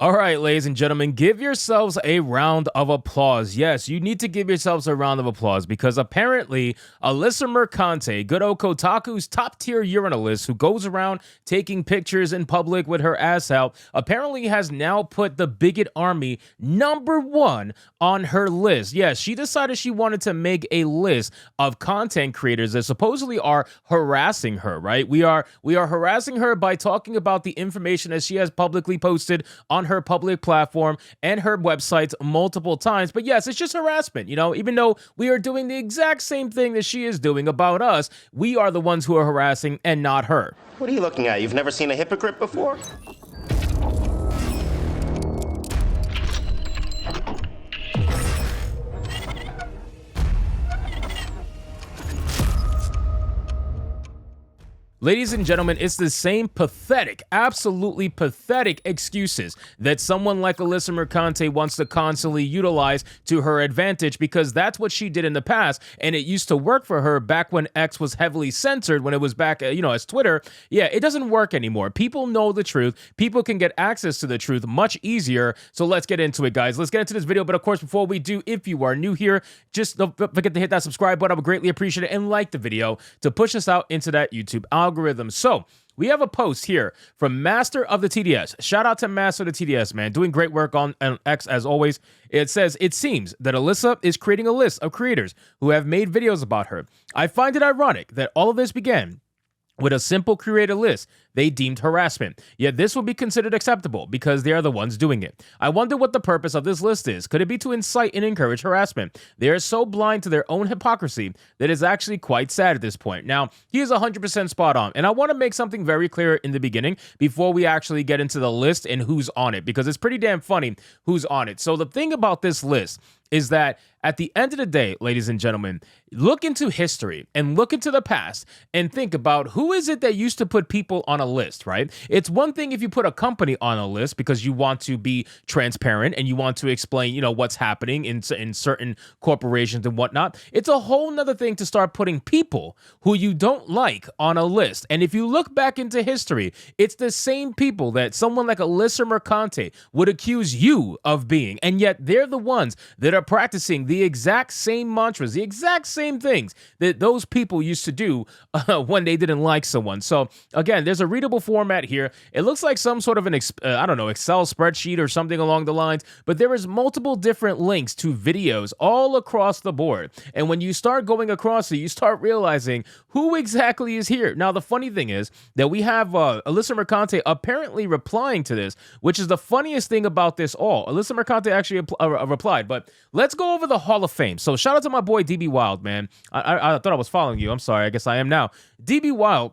All right, ladies and gentlemen, give yourselves a round of applause. Yes, you need to give yourselves a round of applause because apparently Alyssa Mercante, good old Kotaku's top tier urinalist who goes around taking pictures in public with her ass out, apparently has now put the bigot army #1 on her list. Yes, she decided she wanted to make a list of content creators that supposedly are harassing her, right? We are harassing her by talking about the information that she has publicly posted on her public platform and her websites multiple times. But yes, it's just harassment, even though we are doing the exact same thing that she is doing about us, we are the ones who are harassing and not her. What are you looking at? You've never seen a hypocrite before? Ladies and gentlemen, it's the same pathetic, absolutely pathetic excuses that someone like Alyssa Mercante wants to constantly utilize to her advantage, because that's what she did in the past, and it used to work for her back when X was heavily censored, when it was back, as Twitter. Yeah, it doesn't work anymore. People know the truth. People can get access to the truth much easier. So let's get into it, guys. Let's get into this video. But of course, before we do, if you are new here, just don't forget to hit that subscribe button. I would greatly appreciate it, and like the video to push us out into that YouTube algorithm. So we have a post here from Master of the TDS. Shout out to Master of the TDS, man. Doing great work on X as always. It says, it seems that Alyssa is creating a list of creators who have made videos about her. I find it ironic that all of this began with a simple creator list they deemed harassment. Yet this would be considered acceptable because they are the ones doing it. I wonder what the purpose of this list is. Could it be to incite and encourage harassment? They are so blind to their own hypocrisy that it's actually quite sad at this point. Now, he is 100% spot on, and I want to make something very clear in the beginning before we actually get into the list and who's on it, because it's pretty damn funny who's on it. So the thing about this list is that at the end of the day, ladies and gentlemen, look into history and look into the past and think about who is it that used to put people on a list, right? It's one thing if you put a company on a list because you want to be transparent and you want to explain, what's happening in certain corporations and whatnot. It's a whole nother thing to start putting people who you don't like on a list. And if you look back into history, it's the same people that someone like Alyssa Mercante would accuse you of being. And yet they're the ones that are practicing the exact same mantras, the exact same things that those people used to do when they didn't like someone. So again, there's a readable format here. It looks like some sort of an, Excel spreadsheet or something along the lines, but there is multiple different links to videos all across the board. And when you start going across it, you start realizing who exactly is here. Now, the funny thing is that we have Alyssa Mercante apparently replying to this, which is the funniest thing about this all. Alyssa Mercante actually replied, but let's go over the Hall of Fame. So shout out to my boy DB Wild, man. I thought I was following you. I'm sorry. I guess I am now. DB Wild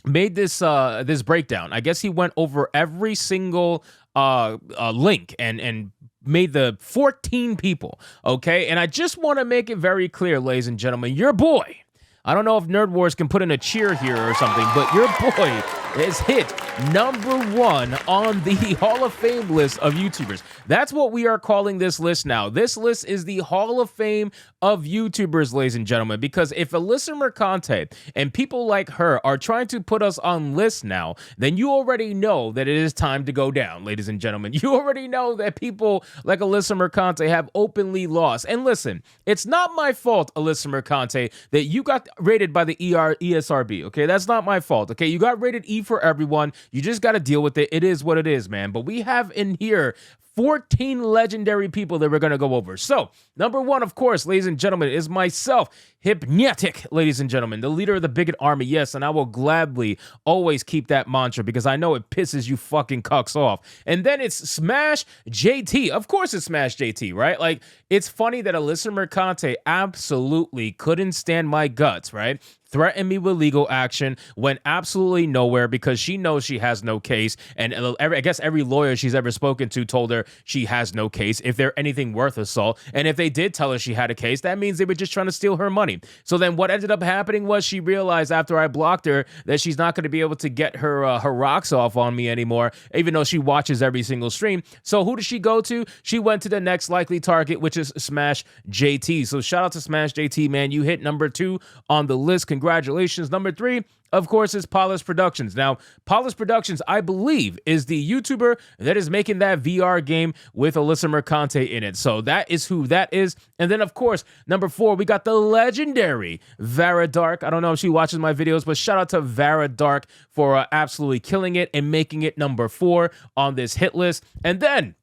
made this this breakdown. I guess he went over every single link and made the 14 people, okay? And I just want to make it very clear, ladies and gentlemen, your boy, I don't know if Nerd Wars can put in a cheer here or something, but your boy is hit #1 on the Hall of Fame list of YouTubers. That's what we are calling this list now. This list is the Hall of Fame of YouTubers, ladies and gentlemen, because if Alyssa Mercante and people like her are trying to put us on lists now, then you already know that it is time to go down, ladies and gentlemen. You already know that people like Alyssa Mercante have openly lost. And listen, it's not my fault, Alyssa Mercante, that you got rated by the ESRB, okay? That's not my fault, okay? You got rated E for everyone. You just got to deal with it. It is what it is, man. But we have in here 14 legendary people that we're going to go over. So, #1, of course, ladies and gentlemen, is myself, Hypnotic, ladies and gentlemen, the leader of the bigot army. Yes, and I will gladly always keep that mantra because I know it pisses you fucking cucks off. And then it's Smash JT. Of course it's Smash JT, right? Like, it's funny that Alyssa Mercante absolutely couldn't stand my guts, right? Threatened me with legal action, went absolutely nowhere because she knows she has no case. And I guess every lawyer she's ever spoken to told her she has no case if they're anything worth a salt. And if they did tell her she had a case, that means they were just trying to steal her money. So then what ended up happening was she realized after I blocked her that she's not going to be able to get her rocks off on me anymore, even though she watches every single stream. So who did she go to? She went to the next likely target, which is Smash JT. So shout out to Smash JT, man. You hit #2 on the list. congratulations. Number 3, of course, is Paulus Productions. Now, Paulus Productions, I believe, is the YouTuber that is making that VR game with Alyssa Mercante in it. So that is who that is. And then, of course, number 4, we got the legendary Vara Dark. I don't know if she watches my videos, but shout out to Vara Dark for absolutely killing it and making it number 4 on this hit list. And then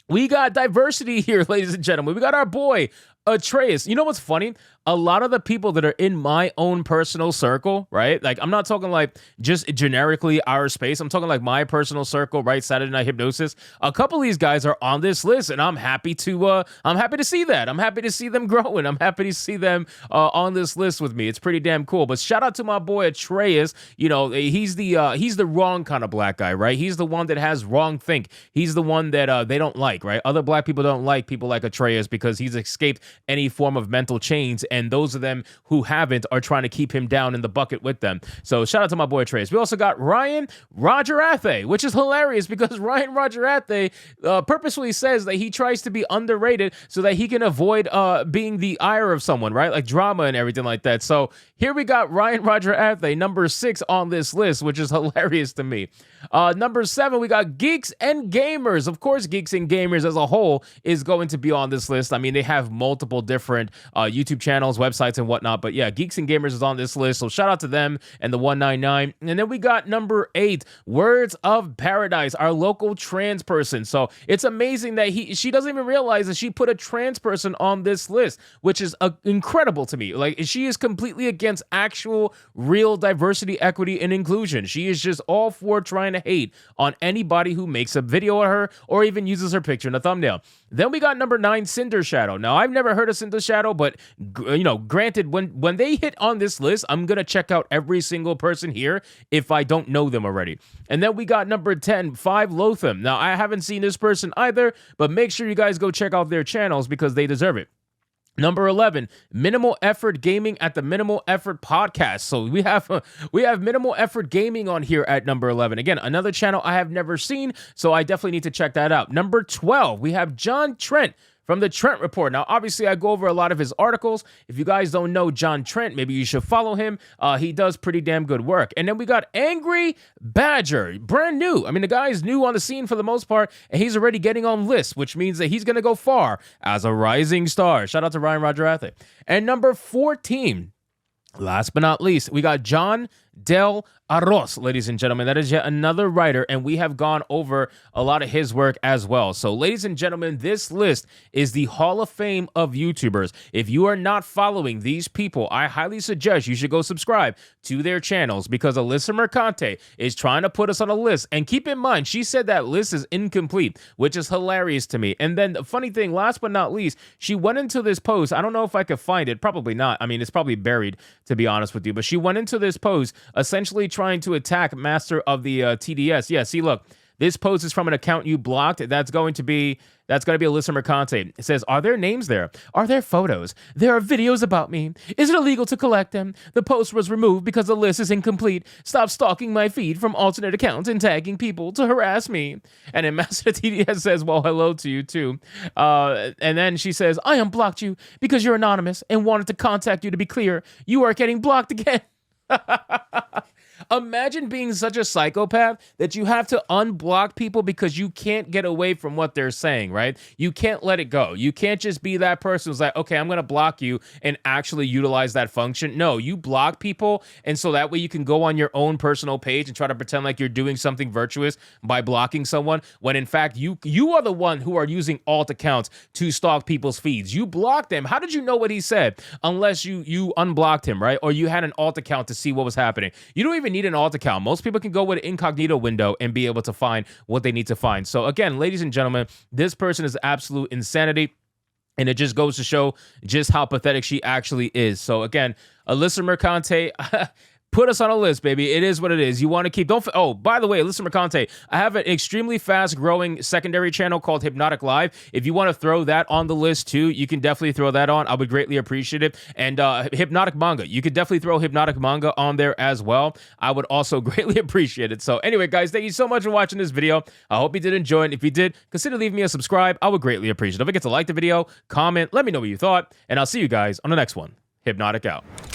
we got diversity here, ladies and gentlemen. We got our boy, Atreus. You know what's funny? A lot of the people that are in my own personal circle, right? Like, I'm not talking like just generically our space. I'm talking like my personal circle, right? Saturday Night Hypnosis. A couple of these guys are on this list, and I'm happy to see that. I'm happy to see them growing. I'm happy to see them on this list with me. It's pretty damn cool. But shout out to my boy Atreus. You know, he's the wrong kind of black guy, right? He's the one that has wrong think. He's the one that they don't like, right? Other black people don't like people like Atreus because he's escaped any form of mental chains, and those of them who haven't are trying to keep him down in the bucket with them. So shout out to my boy Trace. We also got Ryan Roger Athe, which is hilarious because Ryan Roger Athe purposefully says that he tries to be underrated so that he can avoid being the ire of someone, right? Like drama and everything like that. So here we got Ryan Roger Athe, number 6 on this list, which is hilarious to me. Number 7, we got Geeks and Gamers. Of course, Geeks and Gamers as a whole is going to be on this list. I mean, they have multiple different YouTube channels, websites, and whatnot. But yeah, Geeks and Gamers is on this list. So shout out to them and the 199. And then we got number 8, Words of Paradise, our local trans person. So it's amazing that she doesn't even realize that she put a trans person on this list, which is incredible to me. Like, she is completely against actual real diversity, equity, and inclusion. She is just all for trying to hate on anybody who makes a video of her or even uses her picture in a thumbnail. Then we got number 9, Cinder Shadow. Now, I've never heard of Cinder Shadow, but you know, granted, when they hit on this list, I'm gonna check out every single person here if I don't know them already. And then we got number 10, 5 Lotham. Now, I haven't seen this person either, but make sure you guys go check out their channels because they deserve it. Number 11, Minimal Effort Gaming at the Minimal Effort Podcast. So we have Minimal Effort Gaming on here at number 11. Again, another channel I have never seen, so I definitely need to check that out. Number 12, we have John Trent from the Trent Report. Now, obviously, I go over a lot of his articles. If you guys don't know John Trent, maybe you should follow him. He does pretty damn good work. And then we got Angry Badger, brand new. I mean, the guy is new on the scene for the most part, and he's already getting on lists, which means that he's going to go far as a rising star. Shout out to Ryan Roger Athe. And number 14, last but not least, we got John Del Arroz, ladies and gentlemen. That is yet another writer, and we have gone over a lot of his work as well. So, ladies and gentlemen, this list is the Hall of Fame of YouTubers. If you are not following these people, I highly suggest you should go subscribe to their channels because Alyssa Mercante is trying to put us on a list. And keep in mind, she said that list is incomplete, which is hilarious to me. And then the funny thing, last but not least, she went into this post. I don't know if I could find it. Probably not. I mean, it's probably buried, to be honest with you. But she went into this post essentially trying to attack Master of the TDS. Yeah, see, look, this post is from an account you blocked. That's going to be Alyssa Mercante. It says, are there names there? Are there photos? There are videos about me. Is it illegal to collect them? The post was removed because the list is incomplete. Stop stalking my feed from alternate accounts and tagging people to harass me. And then Master TDS says, well, hello to you too. And then she says, I unblocked you because you're anonymous and wanted to contact you. To be clear, you are getting blocked again. Imagine being such a psychopath that you have to unblock people because you can't get away from what they're saying, right? You can't let it go. You can't just be that person who's like, okay, I'm going to block you and actually utilize that function. No, you block people, and so that way you can go on your own personal page and try to pretend like you're doing something virtuous by blocking someone, when in fact you are the one who are using alt accounts to stalk people's feeds. You blocked him. How did you know what he said unless you unblocked him, right? Or you had an alt account to see what was happening. You don't even need an alt account. Most people can go with an incognito window and be able to find what they need to find. So again, ladies and gentlemen, this person is absolute insanity. And it just goes to show just how pathetic she actually is. So again, Alyssa Mercante, put us on a list, baby. It is what it is. You want to keep... Oh, by the way, Alyssa Mercante, I have an extremely fast-growing secondary channel called Hypnotic Live. If you want to throw that on the list, too, you can definitely throw that on. I would greatly appreciate it. And Hypnotic Manga. You could definitely throw Hypnotic Manga on there as well. I would also greatly appreciate it. So anyway, guys, thank you so much for watching this video. I hope you did enjoy it. If you did, consider leaving me a subscribe. I would greatly appreciate it. Don't forget to like the video, comment, let me know what you thought, and I'll see you guys on the next one. Hypnotic out.